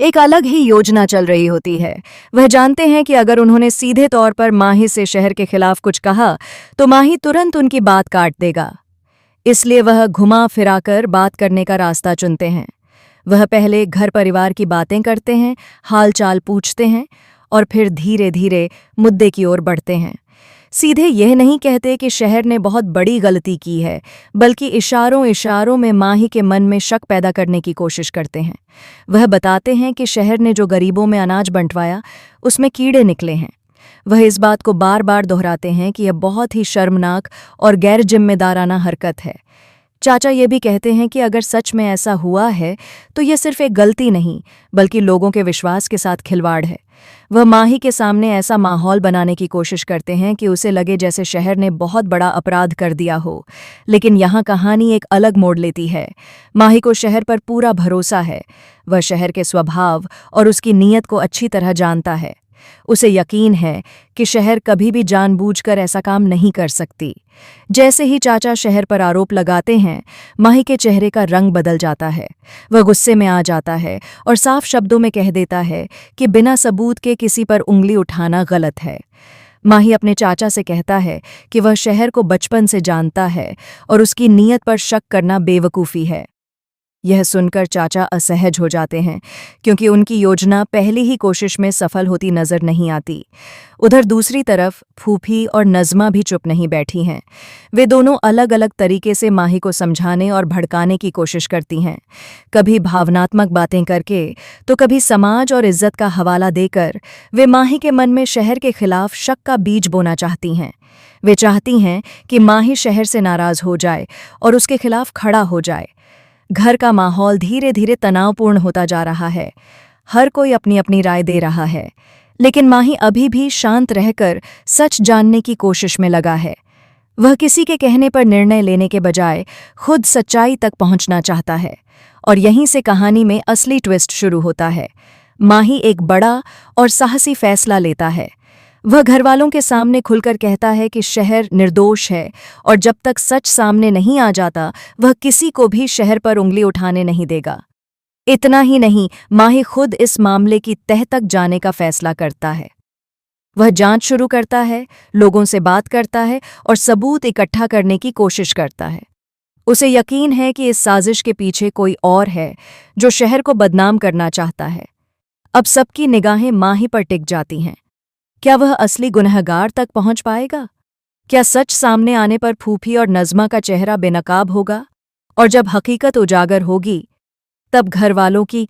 एक अलग ही योजना चल रही होती है। वह जानते हैं कि अगर उन्होंने सीधे तौर पर माही से शहर के खिलाफ कुछ कहा तो माही तुरंत उनकी बात काट देगा। इसलिए वह घुमा फिराकर बात करने का रास्ता चुनते हैं। वह पहले घर परिवार की बातें करते हैं, हाल चाल पूछते हैं और फिर धीरे धीरे मुद्दे की ओर बढ़ते हैं। सीधे यह नहीं कहते कि शहर ने बहुत बड़ी गलती की है, बल्कि इशारों इशारों में माही के मन में शक पैदा करने की कोशिश करते हैं। वह बताते हैं कि शहर ने जो गरीबों में अनाज बंटवाया उसमें कीड़े निकले हैं। वह इस बात को बार बार दोहराते हैं कि यह बहुत ही शर्मनाक और गैर जिम्मेदाराना हरकत है। चाचा ये भी कहते हैं कि अगर सच में ऐसा हुआ है तो यह सिर्फ एक गलती नहीं, बल्कि लोगों के विश्वास के साथ खिलवाड़ है। वह माही के सामने ऐसा माहौल बनाने की कोशिश करते हैं कि उसे लगे जैसे शहर ने बहुत बड़ा अपराध कर दिया हो। लेकिन यहाँ कहानी एक अलग मोड़ लेती है। माही को शहर पर पूरा भरोसा है। वह शहर के स्वभाव और उसकी नीयत को अच्छी तरह जानता है। उसे यकीन है कि शहर कभी भी जानबूझकर ऐसा काम नहीं कर सकती। जैसे ही चाचा शहर पर आरोप लगाते हैं, माही के चेहरे का रंग बदल जाता है। वह गुस्से में आ जाता है और साफ शब्दों में कह देता है कि बिना सबूत के किसी पर उंगली उठाना गलत है। माही अपने चाचा से कहता है कि वह शहर को बचपन से जानता है और उसकी नीयत पर शक करना बेवकूफ़ी है। यह सुनकर चाचा असहज हो जाते हैं, क्योंकि उनकी योजना पहली ही कोशिश में सफल होती नजर नहीं आती। उधर दूसरी तरफ फूफी और नज़मा भी चुप नहीं बैठी हैं। वे दोनों अलग अलग तरीके से माही को समझाने और भड़काने की कोशिश करती हैं, कभी भावनात्मक बातें करके तो कभी समाज और इज्जत का हवाला देकर। वे माही के मन में शहर के खिलाफ शक का बीज बोना चाहती हैं। वे चाहती हैं कि माही शहर से नाराज हो जाए और उसके खिलाफ खड़ा हो जाए। घर का माहौल धीरे धीरे तनावपूर्ण होता जा रहा है। हर कोई अपनी अपनी राय दे रहा है, लेकिन माही अभी भी शांत रहकर सच जानने की कोशिश में लगा है। वह किसी के कहने पर निर्णय लेने के बजाय खुद सच्चाई तक पहुंचना चाहता है। और यहीं से कहानी में असली ट्विस्ट शुरू होता है। माही एक बड़ा और साहसी फैसला लेता है। वह घरवालों के सामने खुलकर कहता है कि शहर निर्दोष है और जब तक सच सामने नहीं आ जाता वह किसी को भी शहर पर उंगली उठाने नहीं देगा। इतना ही नहीं, माही खुद इस मामले की तह तक जाने का फैसला करता है। वह जांच शुरू करता है, लोगों से बात करता है और सबूत इकट्ठा करने की कोशिश करता है। उसे यकीन है कि इस साजिश के पीछे कोई और है जो शहर को बदनाम करना चाहता है। अब सबकी निगाहें माही पर टिक जाती हैं। क्या वह असली गुनहगार तक पहुंच पाएगा? क्या सच सामने आने पर फूफी और नज़मा का चेहरा बेनकाब होगा? और जब हकीकत उजागर होगी, तब घरवालों की